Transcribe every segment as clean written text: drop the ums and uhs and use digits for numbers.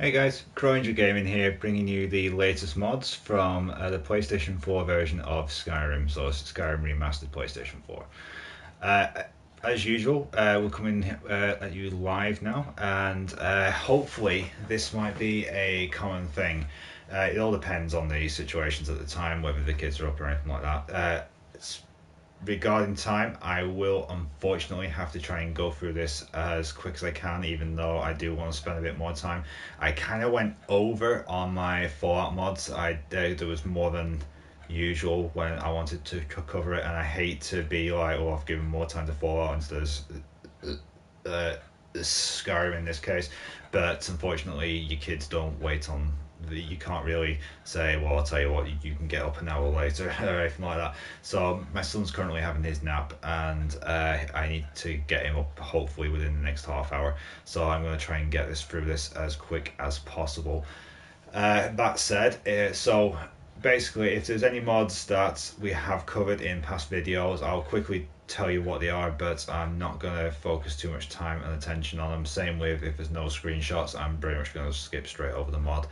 Hey guys, Crowangel Gaming here, bringing you the latest mods from the PlayStation 4 version of Skyrim, so it's Skyrim Remastered PlayStation 4. Uh, as usual, we're coming at you live now, and hopefully this might be a common thing. It all depends on the situations at the time, whether the kids are up or anything like that. Regarding time, I will unfortunately have to try and go through this as quick as I can, even though I do want to spend a bit more time. I kind of went over on my Fallout mods. There was more than usual when I wanted to cover it, and I hate to be like, oh, I've given more time to Fallout instead of Skyrim in this case. But unfortunately, your kids don't wait on you can't really say, well, I'll tell you what, you can get up an hour later or anything like that. So my son's currently having his nap, and I need to get him up hopefully within the next half hour. So I'm going to try and get this through this as quick as possible. That said, so basically, if there's any mods that we have covered in past videos, I'll quickly tell you what they are, but I'm not going to focus too much time and attention on them. Same with if there's no screenshots, I'm pretty much going to skip straight over the mod.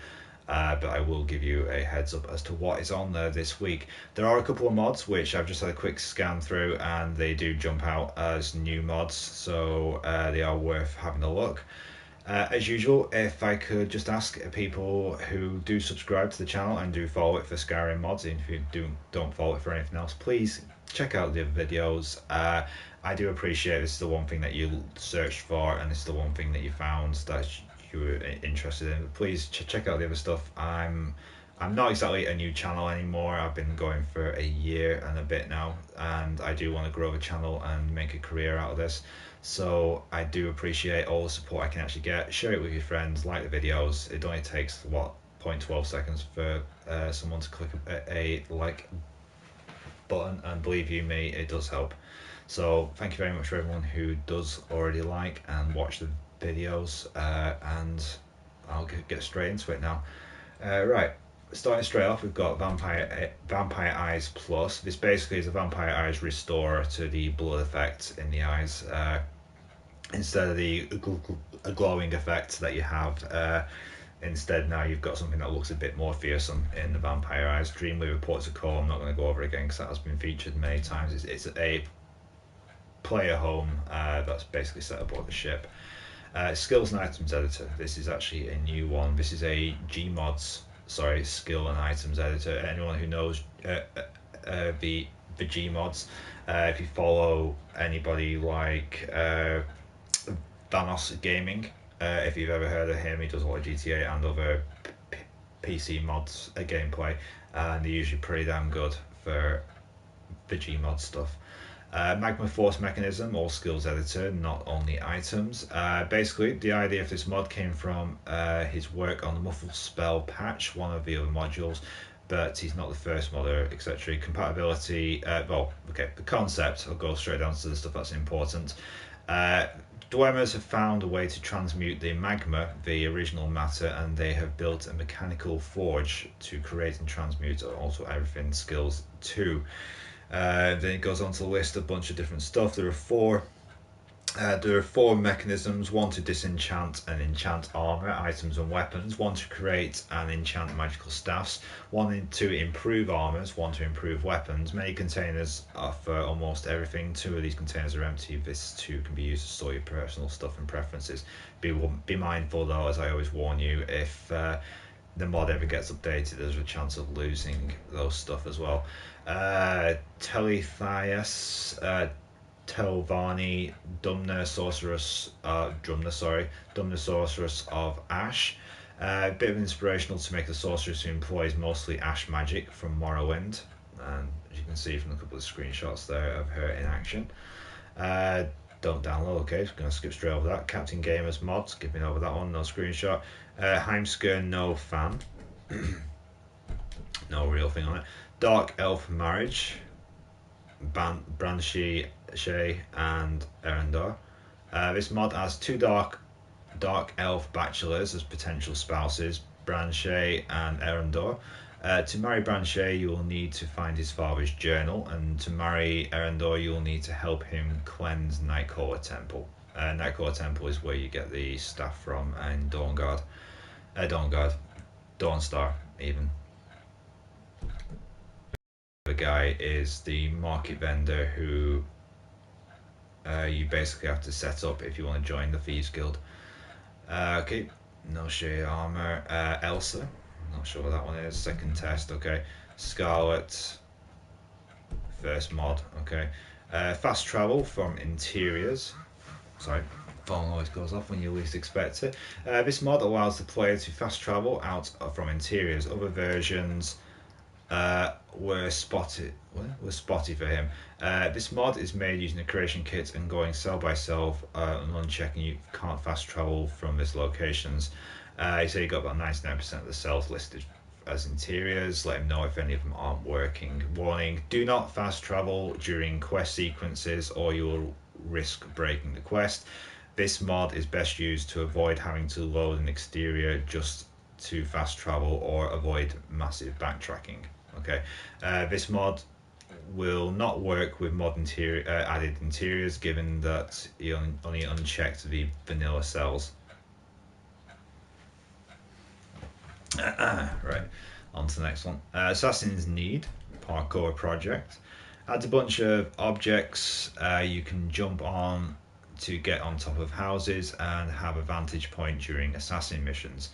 But I will give you a heads up as to what is on there this week. There are a couple of mods which I've just had a quick scan through, and they do jump out as new mods, so they are worth having a look. As usual, if I could just ask people who do subscribe to the channel and do follow it for Skyrim mods, and if you don't follow it for anything else, please check out the other videos. I do appreciate this is the one thing that you searched for, and this is the one thing that you found that you were interested in. Please check out the other stuff. I'm not exactly a new channel anymore. I've been going for a year and a bit now, and I do want to grow the channel and make a career out of this. So I do appreciate all the support I can actually get. Share it with your friends, like the videos. It only takes 0.12 seconds for someone to click a like button, and believe you me, it does help. So thank you very much for everyone who does already like and watch the videos, and I'll get straight into it now. Right, starting straight off, we've got Vampire Eyes Plus. This basically is a Vampire Eyes restorer to the blood effect in the eyes, instead of the glowing effect that you have. Instead, now you've got something that looks a bit more fearsome in the Vampire Eyes. Dreamweaver Ports of Call, I'm not going to go over again because that has been featured many times. It's a player home that's basically set aboard the ship. Skills and items editor. This is actually a new one. This is a skill and items editor. Anyone who knows the Gmods, if you follow anybody like Thanos Gaming, if you've ever heard of him, he does a lot of GTA and other PC mods gameplay, and they're usually pretty damn good for the Gmod stuff. Magma Force Mechanism, all skills editor, not only items. Basically, the idea of this mod came from his work on the Muffle Spell patch, one of the other modules, but he's not the first modder, etc. Compatibility, the concept, I'll go straight down to the stuff that's important. Dwemer have found a way to transmute the magma, the original matter, and they have built a mechanical forge to create and transmute also everything skills 2. Then it goes on to list a bunch of different stuff. There are four mechanisms: one to disenchant and enchant armor, items and weapons, one to create and enchant magical staffs, one to improve armors, one to improve weapons. Many containers are for almost everything. 2 of these containers are empty. This 2 can be used to store your personal stuff and preferences. Be mindful though, as I always warn you, if the mod ever gets updated, there's a chance of losing those stuff as well. Telethias, Telvanni, Dumner Sorceress of Ash. A bit of inspirational to make the sorceress who employs mostly ash magic from Morrowind, and as you can see from a couple of screenshots there of her in action. Don't download, okay, so I'm going to skip straight over that. Captain Gamers mod, skipping over that one, no screenshot. Heimsker, no fan. No real thing on it. Dark Elf Marriage, Branshi, Shay, and Erendor. This mod has 2 dark elf bachelors as potential spouses, Branche and Erendor. To marry Branche, you will need to find his father's journal, and to marry Erendor, you will need to help him cleanse Nightcaller Temple. Nightcaller Temple is where you get the staff from in Dawnguard. Dawn Guard, Dawn Star, even. The guy is the market vendor who you basically have to set up if you want to join the Thieves Guild. Okay, no shade armor. Elsa, not sure what that one is. Second test, okay. Scarlet, first mod, okay. Fast travel from interiors. Sorry, phone always goes off when you least expect it. This mod allows the player to fast travel out from interiors. Other versions were spotty for him. This mod is made using a creation kit and going cell by cell and unchecking you can't fast travel from these locations. So you got about 99% of the cells listed as interiors. Let him know if any of them aren't working. Warning: do not fast travel during quest sequences or you will risk breaking the quest. This mod is best used to avoid having to load an exterior just to fast travel or avoid massive backtracking. Okay, this mod will not work with mod added interiors, given that he only unchecked the vanilla cells. Right, on to the next one. Assassin's Need parkour project adds a bunch of objects you can jump on to get on top of houses and have a vantage point during assassin missions.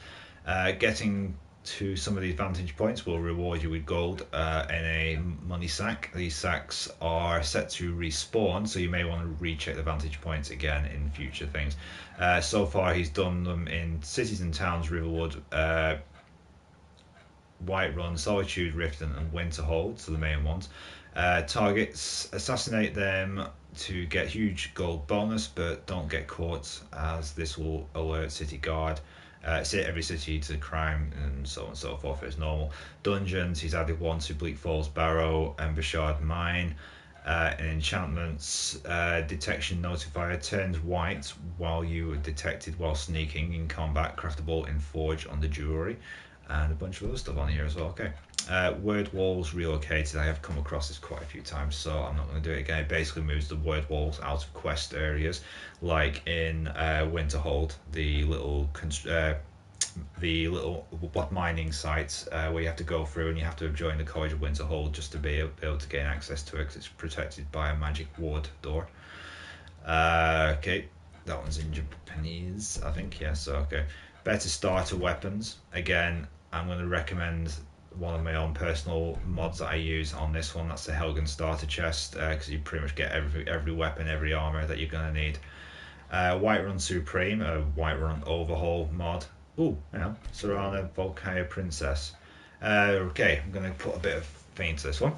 Getting to some of these vantage points will reward you with gold in a money sack. These sacks are set to respawn, so you may want to recheck the vantage points again in future things. So far he's done them in cities and towns: Riverwood, Whiterun, Solitude, Riften and Winterhold, so the main ones. Targets, assassinate them to get huge gold bonus, but don't get caught, as this will alert city guard. Every city to crime and so on and so forth as normal. Dungeons, he's added one to Bleak Falls Barrow, Embouchard Mine. And enchantments, detection notifier turns white while you are detected while sneaking in combat, craftable in Forge on the jewelry, and a bunch of other stuff on here as well. Okay. Word walls relocated. I have come across this quite a few times, so I'm not going to do it again. It basically moves the word walls out of quest areas, like in Winterhold, the little mining sites where you have to go through and you have to have joined the College of Winterhold just to be able to gain access to it, because it's protected by a magic ward door. Okay, that one's in Japanese, I think. Yes. So okay. Better starter weapons. Again, I'm going to recommend one of my own personal mods that I use on this one. That's the Helgen starter chest, because you pretty much get every weapon, every armor that you're going to need. Whiterun Supreme, a Whiterun overhaul mod. Ooh, yeah, Serana Volkaya Princess. Okay, I'm going to put a bit of thing into this one.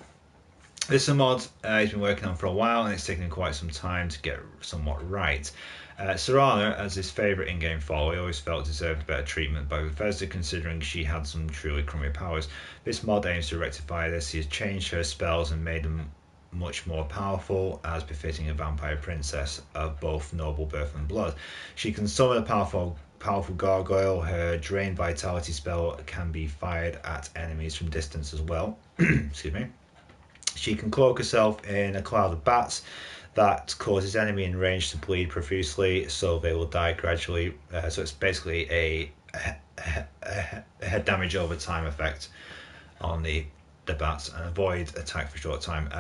This is a mod he's been working on for a while, and it's taken him quite some time to get somewhat right. Serana, as his favourite in-game follower, he always felt deserved better treatment by Bethesda, considering she had some truly crummy powers. This mod aims to rectify this. He has changed her spells and made them much more powerful, as befitting a vampire princess of both noble birth and blood. She can summon a powerful gargoyle. Her drain vitality spell can be fired at enemies from distance as well. Excuse me. She can cloak herself in a cloud of bats that causes enemy in range to bleed profusely, so they will die gradually. So it's basically a head damage over time effect on the bats, and avoid attack for a short time.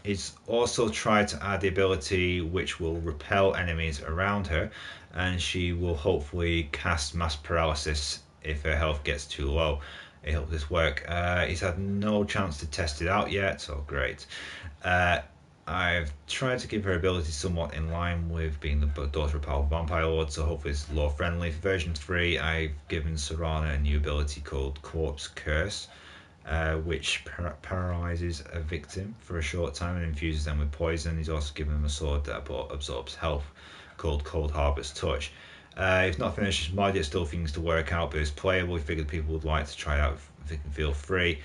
He's also tried to add the ability which will repel enemies around her, and she will hopefully cast mass paralysis if her health gets too low. It helped this work. He's had no chance to test it out yet, so great. I've tried to keep her ability somewhat in line with being the daughter of powerful vampire lord, so hopefully it's lore friendly. For version 3, I've given Serana a new ability called Corpse Curse, which paralyzes a victim for a short time and infuses them with poison. He's also given them a sword that absorbs health called Cold Harbor's Touch. If not finished his mod yet, still things to work out, but it's playable. We figured people would like to try it out if they can feel free.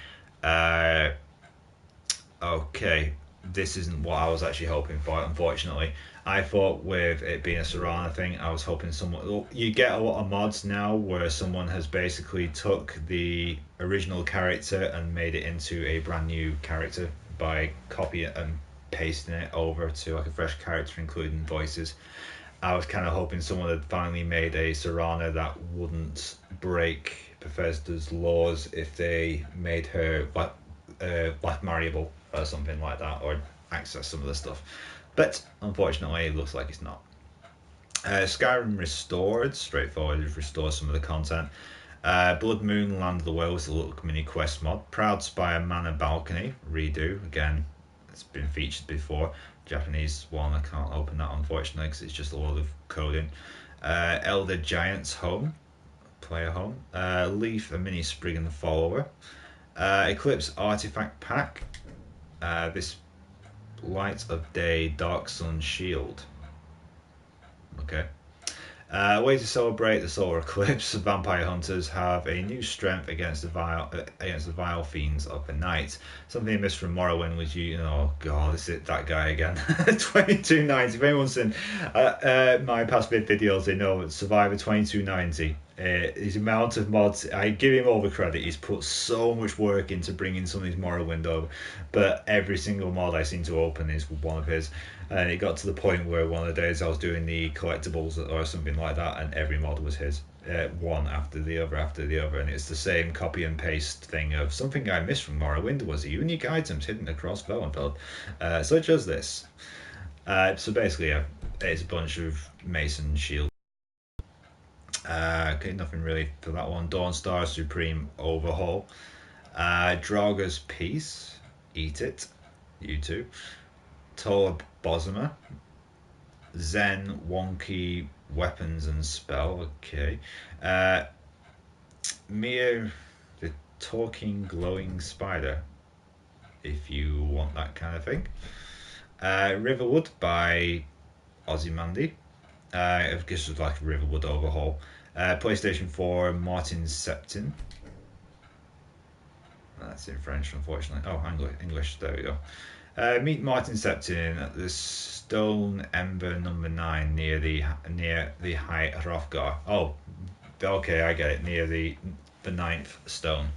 Okay, this isn't what I was actually hoping for, unfortunately. I thought with it being a Serana thing, I was hoping someone... You get a lot of mods now where someone has basically took the original character and made it into a brand new character by copying and pasting it over to like a fresh character, including voices. I was kind of hoping someone had finally made a Serana that wouldn't break Bethesda's laws if they made her black marryable or something like that, or access some of the stuff. But unfortunately, it looks like it's not. Skyrim Restored, straightforward, just restore some of the content. Blood Moon Land of the Whales, a little mini quest mod. Proud Spire Manor Balcony, redo. Again, it's been featured before. Japanese one, I can't open that unfortunately because it's just a lot of coding. Elder Giants Home, player home. Leaf, a mini Spriggan follower. Eclipse Artifact Pack. This Light of Day Dark Sun Shield. Okay. Way to celebrate the solar eclipse, vampire hunters have a new strength against the vile fiends of the night. Something I missed from Morrowind was oh god, is it that guy again? 2290. If anyone's seen my past videos, they know Survivor 2290. His amount of mods, I give him all the credit. He's put so much work into bringing some of his Morrowind over, but every single mod I seem to open is one of his. And it got to the point where one of the days I was doing the collectibles or something like that, and every mod was his, one after the other, and it's the same copy and paste thing of something I missed from Morrowind was the unique items hidden across Valenfeld, such as this. So basically, it's a bunch of Mason shield. Okay, nothing really for that one. Dawnstar Supreme Overhaul. Drauga's Peace. Eat it. You too. Tor Bosma. Zen Wonky Weapons and Spell. Okay. Mia the Talking Glowing Spider. If you want that kind of thing. Riverwood by Ozymandy. I guess it's like Riverwood Overhaul. PlayStation 4 Martin Septin. That's in French, unfortunately. Oh, English. There we go. Meet Martin Septin at the Stone Ember number 9 near the High Hrothgar. Oh, okay, I get it. Near the ninth stone.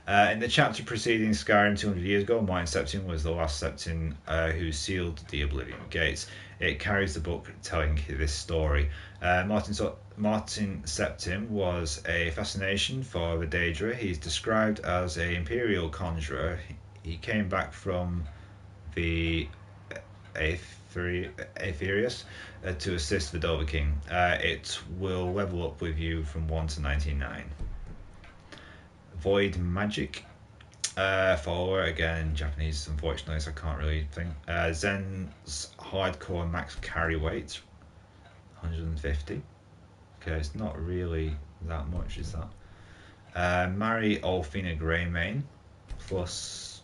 In the chapter preceding Skyrim 200 years ago, Martin Septin was the last Septin who sealed the Oblivion Gates. It carries the book telling this story. Martin Septim was a fascination for the Daedra. He's described as an imperial conjurer. He came back from the Aetherius to assist the Dovahkiin. It will level up with you from 1 to 99. Void Magic. Follower, again in Japanese, unfortunately, so I can't really think. Zen's hardcore max carry weight, 150. Okay, it's not really that much, is that? Marry Alfina Greymane, plus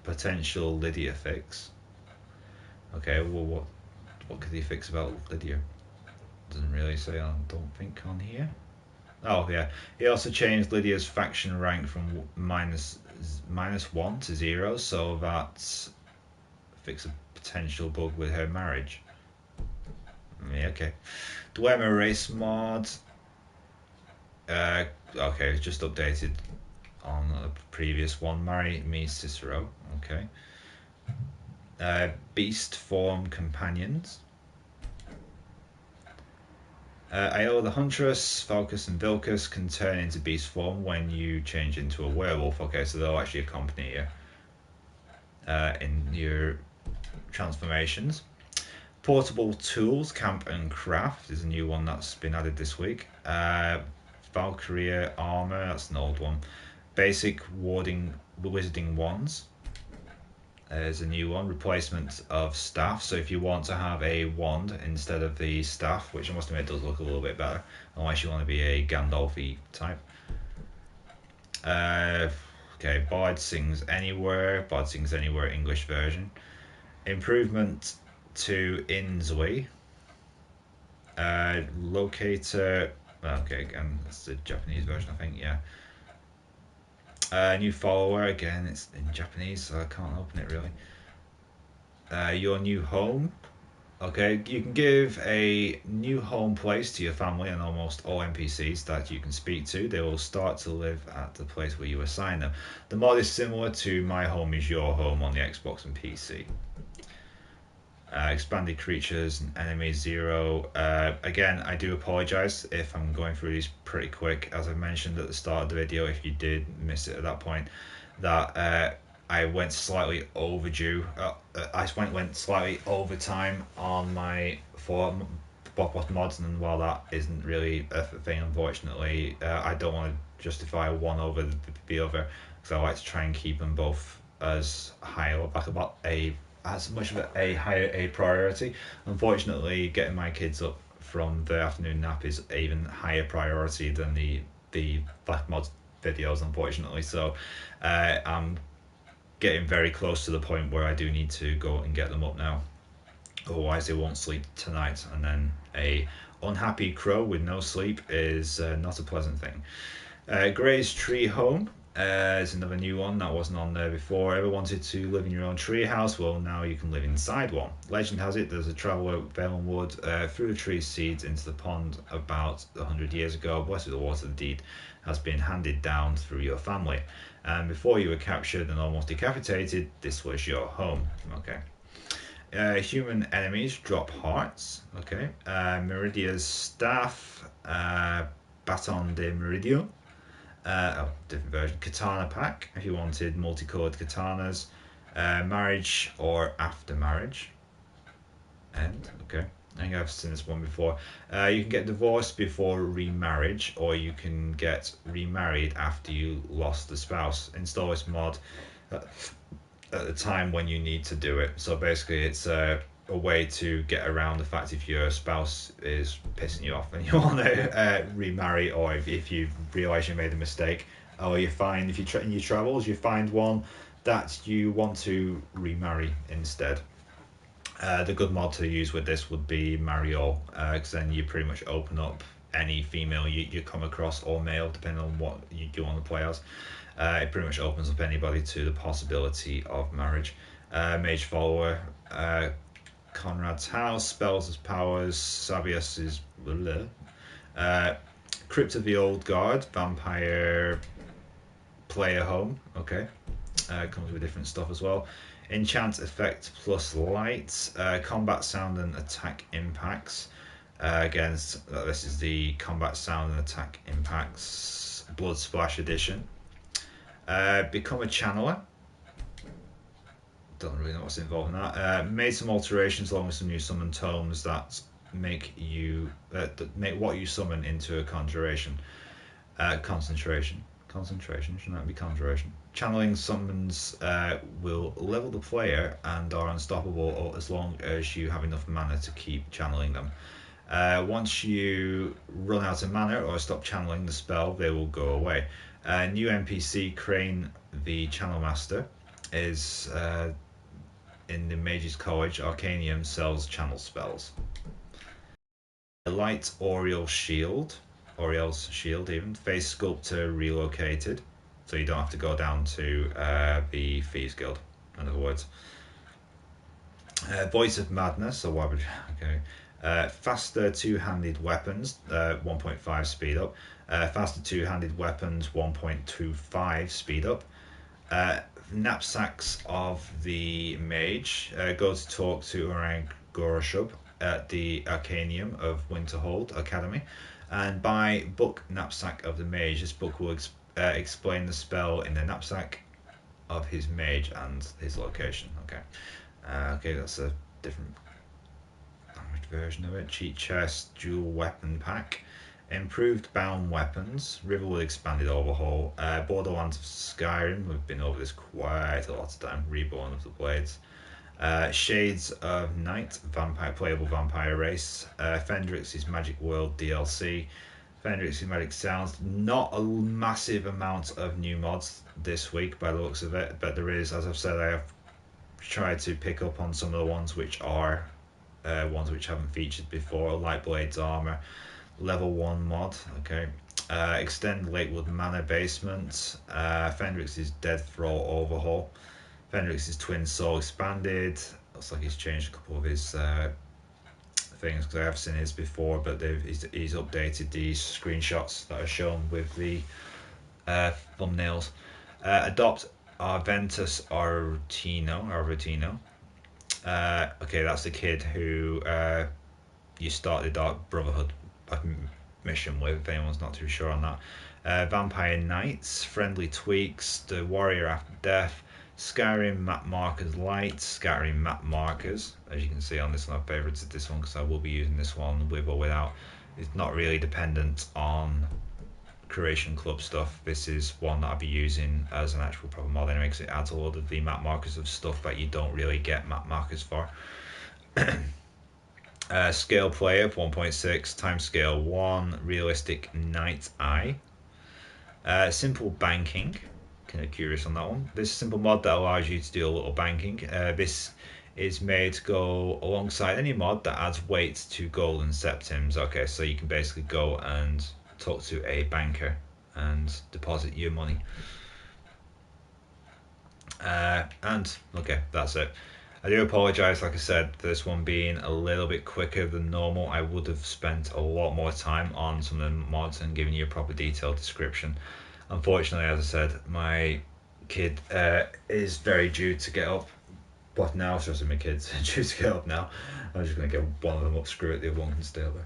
potential Lydia fix. Okay, well, what could he fix about Lydia? Doesn't really say, I don't think, on here. Oh yeah, he also changed Lydia's faction rank from -1 to 0, so that fix a potential bug with her marriage. Yeah, okay. Dwemer race mod. Okay, it's just updated on the previous one. Marry me Cicero. Okay. Beast form companions. Aola the Huntress, Falcus and Vilcus can turn into beast form when you change into a werewolf. Okay, so they'll actually accompany you in your transformations. Portable tools, camp and craft is a new one that's been added this week. Valkyria armor, that's an old one. Basic wizarding wands. There's a new one, replacement of staff. So if you want to have a wand instead of the staff, which I must admit does look a little bit better, unless you want to be a Gandalf-y type. Okay, Bard Sings Anywhere, English version. Improvement to Inzui. Locator, okay, again, that's the Japanese version, I think, yeah. New follower, again, it's in Japanese, so I can't open it really. Your new home. Okay, you can give a new home place to your family and almost all NPCs that you can speak to. They will start to live at the place where you assign them. The mod is similar to My Home is Your Home on the Xbox and PC. Expanded creatures and enemies 0. Again, I do apologize if I'm going through these pretty quick. As I mentioned at the start of the video, if you did miss it at that point, that I went slightly overdue. I went slightly over time on my for Bot mods, and while that isn't really a thing, unfortunately, I don't want to justify one over the other, because I like to try and keep them both as high or back about a as much of a higher a priority. Unfortunately, getting my kids up from the afternoon nap is even higher priority than the Black Mods videos, unfortunately. So I'm getting very close to the point where I do need to go and get them up now. Otherwise, they won't sleep tonight, and then a unhappy crow with no sleep is not a pleasant thing. Gray's Tree Home is another new one that wasn't on there before. Ever wanted to live in your own tree house? Well, now you can live inside one. Legend has it there's a traveller Valen Wood threw the tree seeds into the pond about 100 years ago. Blessed with the water, the deed has been handed down through your family. And before you were captured and almost decapitated, this was your home. Okay. Human enemies drop hearts. Okay. Meridia's staff, Baton de Meridio. Different version. Katana pack if you wanted multicolored katanas. Marriage or after marriage. End. Okay. I think I've seen this one before. You can get divorced before remarriage, or you can get remarried after you lost the spouse. Install this mod at the time when you need to do it. So basically, it's a way to get around the fact if your spouse is pissing you off and you want to remarry, or if you realise you made a mistake, or you find if you in your travels you find one that you want to remarry instead. The good mod to use with this would be Mario, because then you pretty much open up any female you come across, or male, depending on what you want to play as. It pretty much opens up anybody to the possibility of marriage. Mage follower, Conrad's house, spells as powers, Sabius is Crypt of the Old Guard, vampire player home. Okay, comes with different stuff as well. Enchant effect plus light, combat sound and attack impacts. Against this is the combat sound and attack impacts Blood Splash edition. Become a channeler. Don't really know what's involved in that. Made some alterations along with some new summon tomes that make you that make what you summon into a conjuration. Concentration. Concentration, shouldn't that be conjuration? Channeling summons will level the player and are unstoppable as long as you have enough mana to keep channeling them. Once you run out of mana or stop channeling the spell, they will go away. New NPC Crane the Channel Master is in the Mage's College. Arcanium sells channel spells. A light Oriel's shield even. Face Sculptor relocated, so you don't have to go down to the Thieves Guild, in other words. Voice of Madness, or what would, okay. Faster two-handed weapons, 1.5 speed up. Faster two-handed weapons, 1.25 speed up. Knapsacks of the Mage. Go to talk to Orang Goroshub at the Arcanium of Winterhold Academy, and buy book Knapsack of the Mage. This book will explain the spell in the knapsack of his mage and his location. Okay, okay, that's a different version of it. Cheat chest, dual weapon pack, improved bound weapons, Riverwood expanded overhaul, Borderlands of Skyrim. We've been over this quite a lot of time. Reborn of the Blades. Shades of Night, playable vampire race. Fendrix's Magic World DLC. Fendrix's Magic Sounds. Not a massive amount of new mods this week by the looks of it, but there is, as I've said, I have tried to pick up on some of the ones which are ones which haven't featured before. Lightblade's Armor, level 1 mod. Okay. Extend Lakewood Manor Basement. Fendrix's Dead Throw overhaul. Fendrix's Twin Soul expanded. Looks like he's changed a couple of his things, because I have seen his before, but he's updated these screenshots that are shown with the thumbnails. Adopt Arventus Arutino. Okay, that's the kid who you start the Dark Brotherhood like, mission with, if anyone's not too sure on that. Vampire Knights, Friendly Tweaks, The Warrior After Death, Skyrim Map Markers Light, Skyrim Map Markers. As you can see on this one, I've favorited this one because I will be using this one with or without. It's not really dependent on Creation Club stuff. This is one that I'll be using as an actual proper mod anyway, because it adds a lot of the map markers of stuff that you don't really get map markers for. Scale player 1.6, time scale 1, realistic night eye. Simple banking, kind of curious on that one. This simple mod that allows you to do a little banking. This is made to go alongside any mod that adds weight to gold and septims. Okay, so you can basically go and talk to a banker and deposit your money. And okay, that's it. I do apologise, like I said, for this one being a little bit quicker than normal. I would have spent a lot more time on some of the mods and giving you a proper detailed description. Unfortunately, as I said, my kid is very due to get up. But now, so my kids are due to get up now. I'm just going to get one of them up, screw it, the other one can stay over.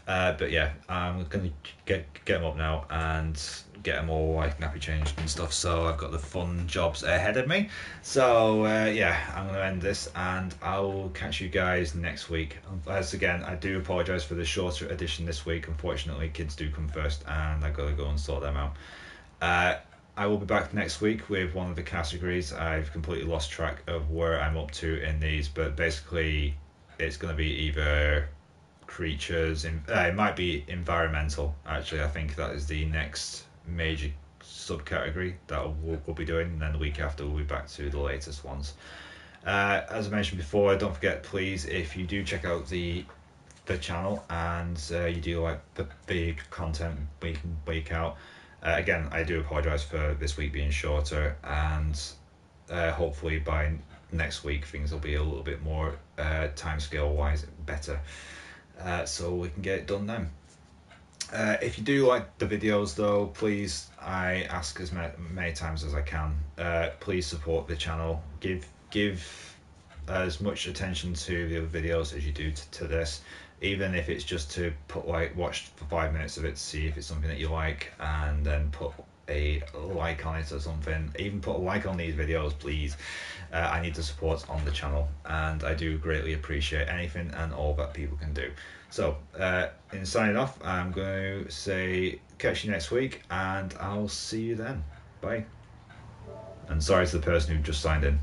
But yeah, I'm going to get them up now and get them all like nappy changed and stuff. So I've got the fun jobs ahead of me. So yeah, I'm going to end this and I'll catch you guys next week. As again, I do apologise for the shorter edition this week. Unfortunately, kids do come first and I've got to go and sort them out. I will be back next week with one of the categories. I've completely lost track of where I'm up to in these, but basically it's going to be either creatures, it might be environmental, actually. I think that is the next major subcategory that we'll be doing, and then the week after we'll be back to the latest ones. As I mentioned before, don't forget, please, if you do check out the channel and you do like the content week in, week out, again, I do apologise for this week being shorter, and hopefully by next week things will be a little bit more timescale wise better, so we can get it done then. If you do like the videos though, please, I ask as many times as I can, please support the channel. Give as much attention to the other videos as you do to this, even if it's just to watch for 5 minutes of it to see if it's something that you like, and then put a like on it or something. Even put a like on these videos, please. I need the support on the channel, and I do greatly appreciate anything and all that people can do. So in signing off, I'm going to say catch you next week, and I'll see you then. Bye. And sorry to the person who just signed in.